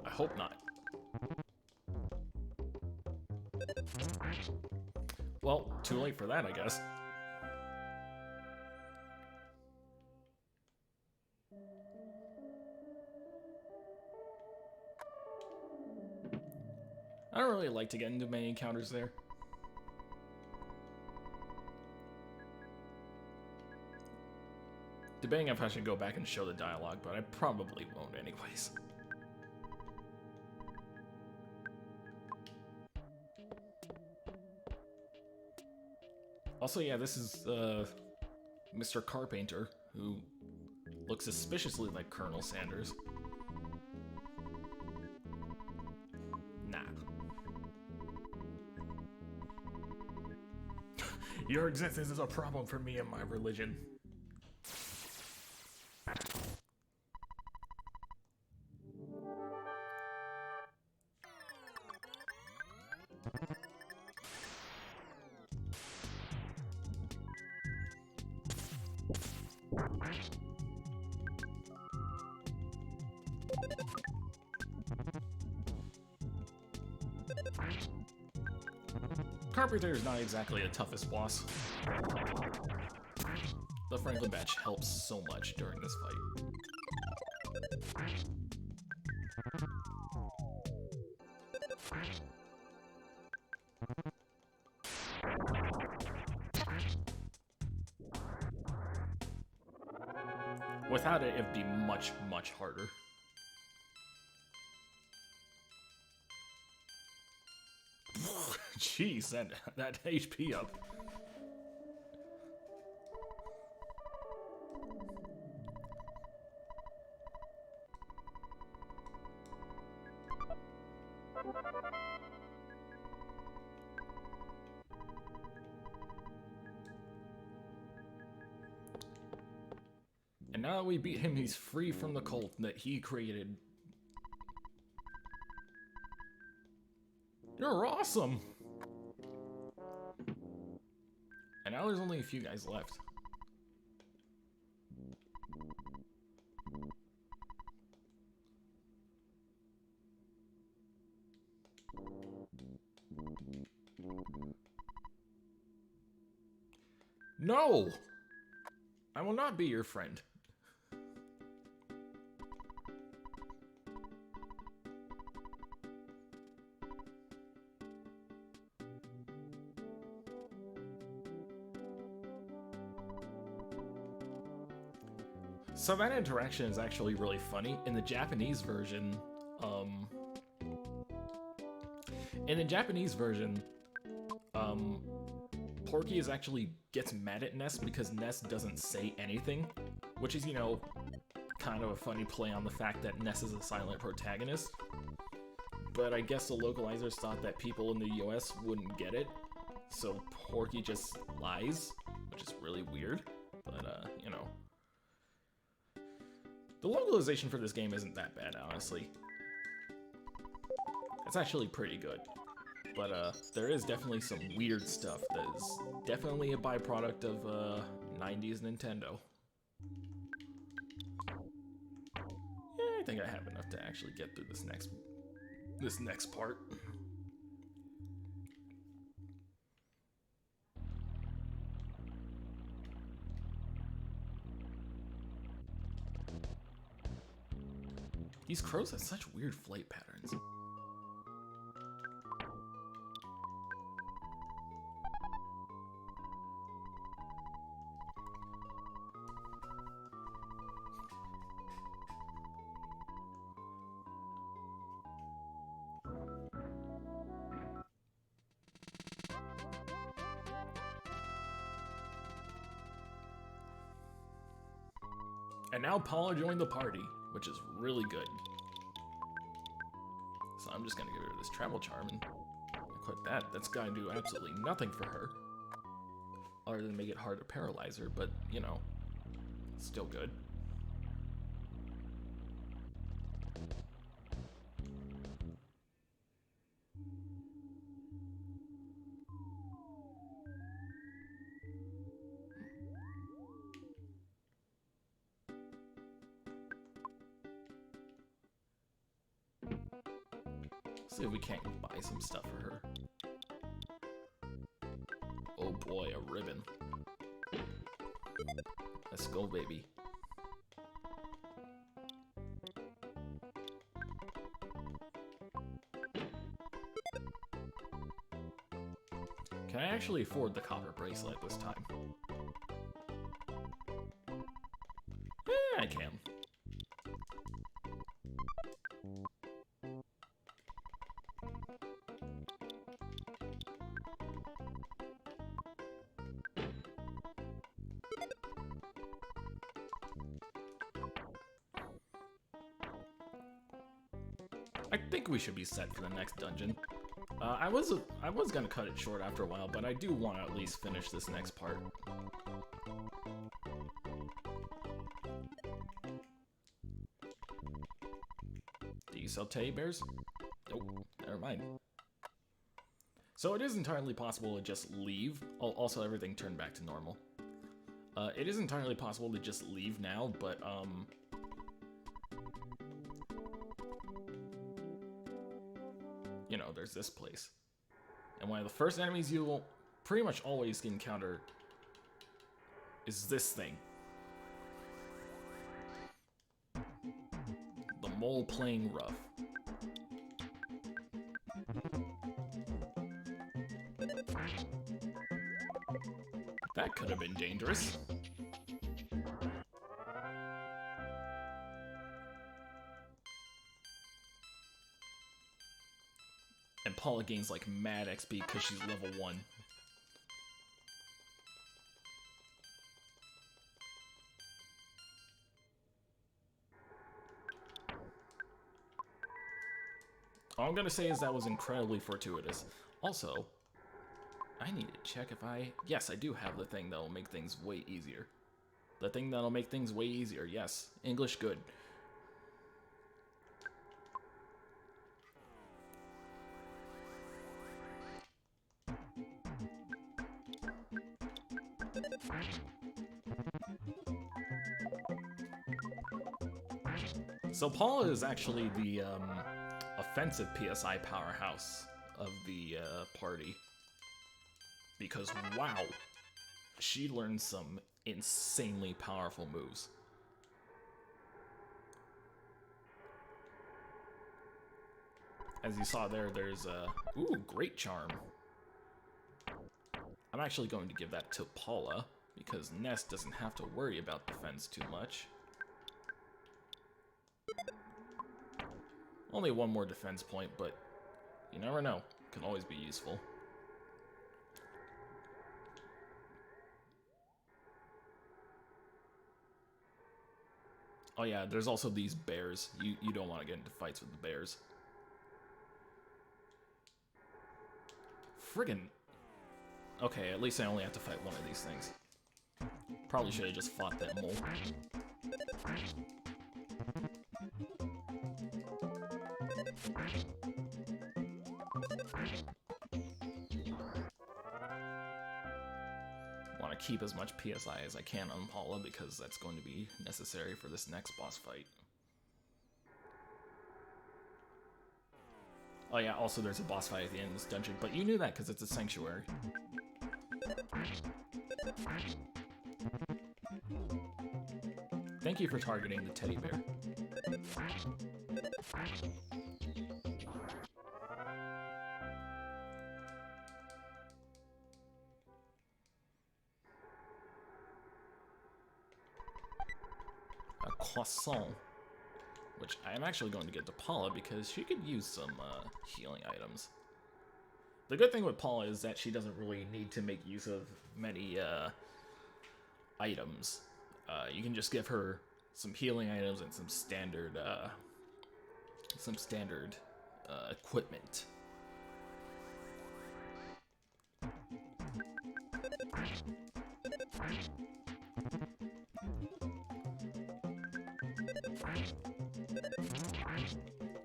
I hope not. Well, too late for that, I guess. I don't really like to get into many encounters there. Debating if I should go back and show the dialogue, but I probably won't anyways. Also, yeah, this is Mr. Carpenter, who looks suspiciously like Colonel Sanders. Nah. Your existence is a problem for me and my religion. Carpenter is not exactly the toughest boss. The Franklin Batch helps so much during this fight. Without it, it'd be much, much harder. Jeez, that HP up. And now that we beat him, he's free from the cult that he created. You're awesome! And now there's only a few guys left. No! I will not be your friend. So that interaction is actually really funny. In the Japanese version, Porky actually gets mad at Ness because Ness doesn't say anything, which is, you know, kind of a funny play on the fact that Ness is a silent protagonist. But I guess the localizers thought that people in the US wouldn't get it, so Porky just lies, which is really weird, but, you know. The localization for this game isn't that bad, honestly. It's actually pretty good. But, there is definitely some weird stuff that is definitely a byproduct of, 90s Nintendo. think I have enough to actually get through this next part. These crows have such weird flight patterns. And now Paula joined the party, which is really good. So I'm just gonna give her this travel charm and equip that. That's gonna do absolutely nothing for her. Other than make it hard to paralyze her, but, you know, still good. See if we can't buy some stuff for her. Oh boy, a ribbon. Let's go, baby. Can I actually afford the copper bracelet this time? Yeah, I can. I think we should be set for the next dungeon. I was gonna cut it short after a while, but I do want to at least finish this next part. Do you sell teddy bears? Nope, never mind. So it is entirely possible to just leave. Also, everything turned back to normal. It is entirely possible to just leave now, but you know, there's this place. And one of the first enemies you will pretty much always encounter is this thing. The mole playing rough. That could have been dangerous. And Paula gains like mad XP because she's level 1. All I'm gonna say is that was incredibly fortuitous. Also, I need to check if yes, I do have the thing that'll make things way easier. The thing that'll make things way easier, yes. English good. So Paula is actually the offensive PSI powerhouse of the party. Because wow, she learned some insanely powerful moves. As you saw there, there's a great charm. I'm actually going to give that to Paula because Ness doesn't have to worry about defense too much. Only one more defense point, but you never know. Can always be useful. Oh yeah, there's also these bears. You don't want to get into fights with the bears. Friggin'. Okay, at least I only have to fight one of these things. Probably should have just fought that mole. Want to keep as much PSI as I can on Paula because that's going to be necessary for this next boss fight. Oh yeah, also there's a boss fight at the end of this dungeon, but you knew that because it's a sanctuary. Thank you for targeting the teddy bear. A croissant. Which I am actually going to get to Paula because she could use some healing items. The good thing with Paula is that she doesn't really need to make use of many items. You can just give her some healing items and some standard equipment.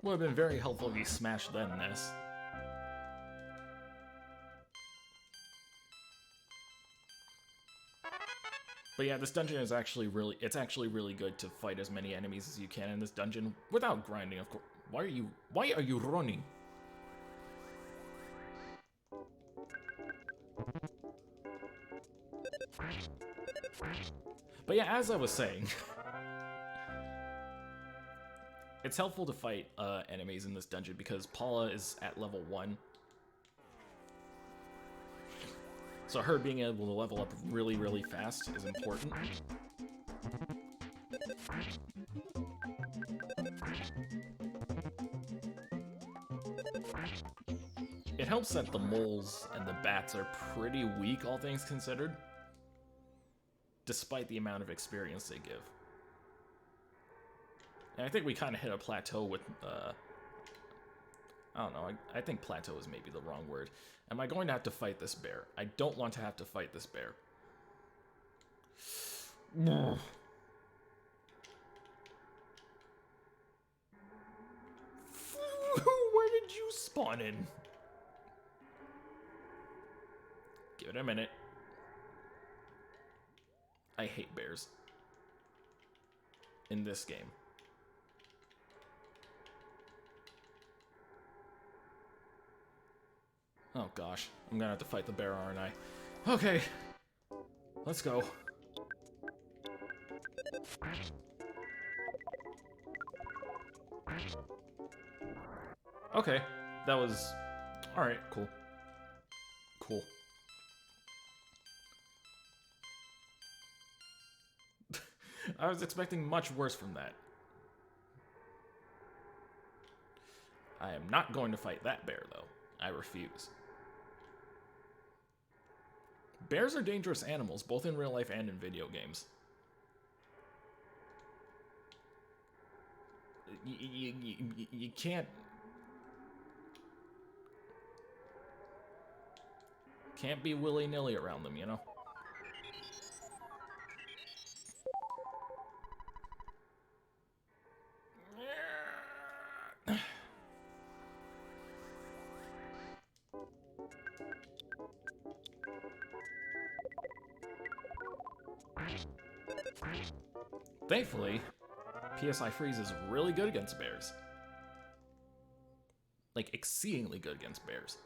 Would have been very helpful if you smashed then this. But yeah, this dungeon is actually really good to fight as many enemies as you can in this dungeon without grinding, of course. Why are you running? But yeah, as I was saying, it's helpful to fight enemies in this dungeon because Paula is at level 1. So her being able to level up really, really fast is important. It helps that the moles and the bats are pretty weak, all things considered, despite the amount of experience they give. And I think we kind of hit a plateau with, I don't know, I think plateau is maybe the wrong word. Am I going to have to fight this bear? I don't want to have to fight this bear. Where did you spawn in? Give it a minute. I hate bears. In this game. Oh gosh, I'm gonna have to fight the bear, aren't I? Okay, let's go. Okay, that was... Alright, cool. Cool. I was expecting much worse from that. I am not going to fight that bear, though. I refuse. Bears are dangerous animals, both in real life and in video games. You can't be willy-nilly around them, you know? Thankfully, PSI Freeze is really good against bears. Like, exceedingly good against bears.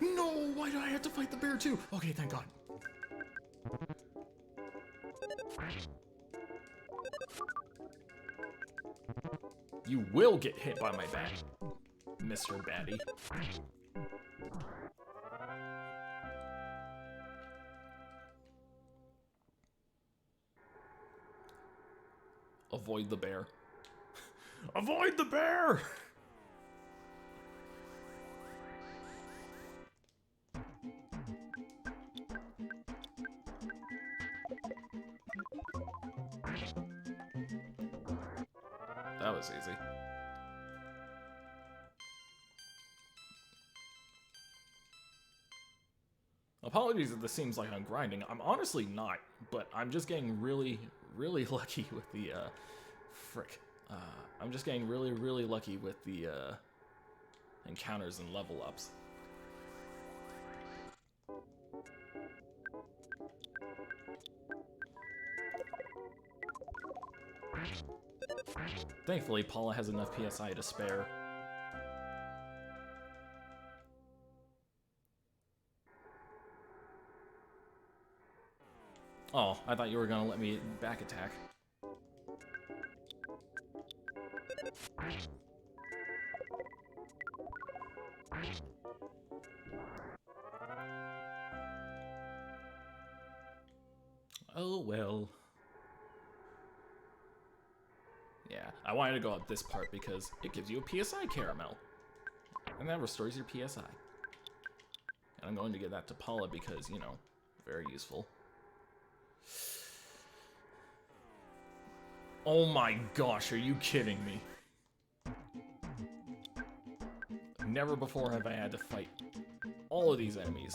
No! Why did I have to fight the bear too? Okay, thank God. You will get hit by my bat, Mr. Batty. Avoid the bear. Avoid the bear! That was easy. Apologies if this seems like I'm grinding. I'm honestly not, but I'm just getting really, really lucky with the, frick. I'm just getting really, really lucky with the, encounters and level ups. Thankfully, Paula has enough PSI to spare. Oh, I thought you were gonna let me back attack. Oh well. Yeah, I wanted to go up this part because it gives you a PSI caramel. And that restores your PSI. And I'm going to give that to Paula because, you know, very useful. Oh my gosh, are you kidding me? Never before have I had to fight all of these enemies.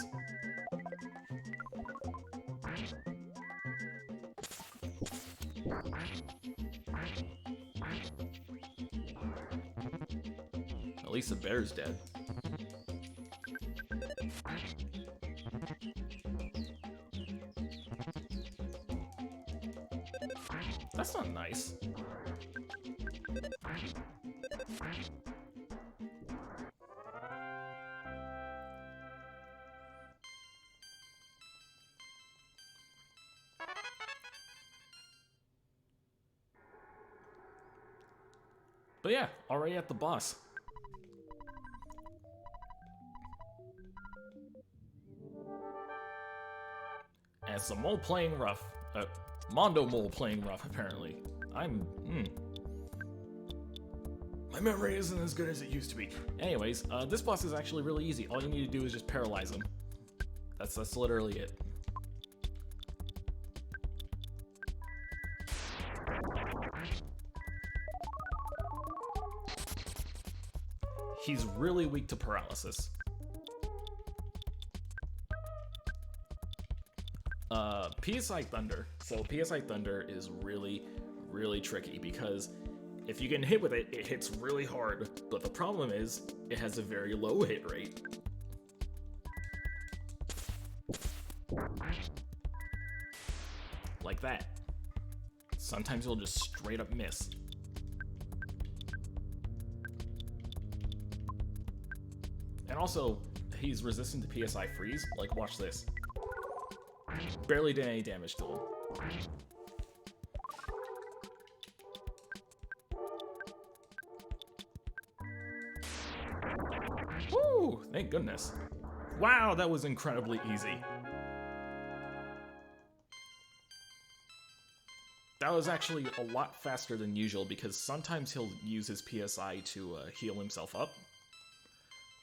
At least the bear's dead. That's not nice. But yeah, already at the boss. And some mole playing rough. Mondo mole playing rough, apparently. My memory isn't as good as it used to be. Anyways, this boss is actually really easy. All you need to do is just paralyze him. That's literally it. He's really weak to paralysis. PSI Thunder. So PSI Thunder is really, really tricky because if you get hit with it, it hits really hard. But the problem is, it has a very low hit rate. Like that. Sometimes you'll just straight up miss. And also, he's resistant to PSI freeze. Like, watch this. Barely did any damage to him. Woo! Thank goodness. Wow, that was incredibly easy. That was actually a lot faster than usual because sometimes he'll use his PSI to heal himself up.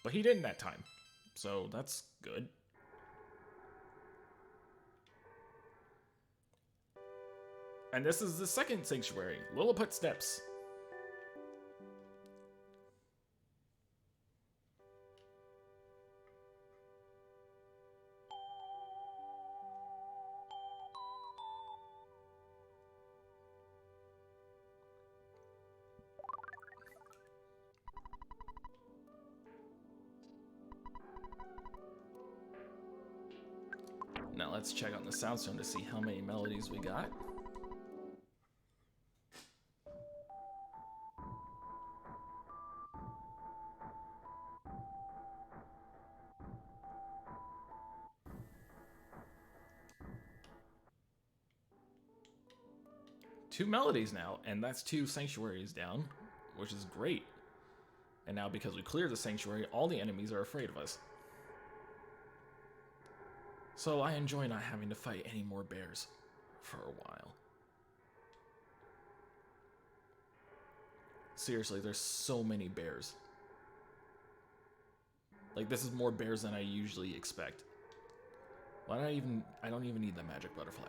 But he didn't that time, so that's good. And this is the second sanctuary, Lilliput Steps. Now let's check on the soundstone to see how many melodies we got. Two melodies now, and that's 2 sanctuaries down, which is great. And now because we cleared the sanctuary, all the enemies are afraid of us. So I enjoy not having to fight any more bears for a while. Seriously, there's so many bears. Like, this is more bears than I usually expect. I don't even need the magic butterfly.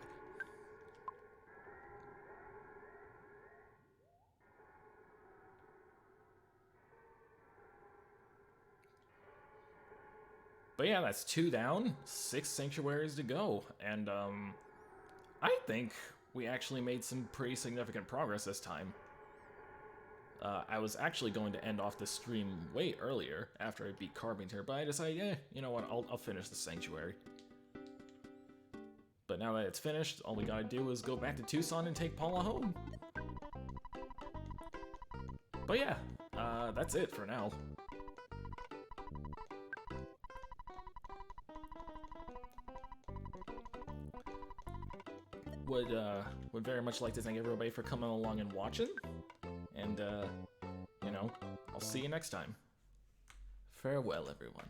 But yeah, that's 2 down, 6 sanctuaries to go, and I think we actually made some pretty significant progress this time. I was actually going to end off the stream way earlier after I beat Carpenter, but I decided, you know what, I'll finish the sanctuary. But now that it's finished, all we gotta do is go back to Tucson and take Paula home. But yeah, that's it for now. Would very much like to thank everybody for coming along and watching. And, you know, I'll see you next time. Farewell, everyone.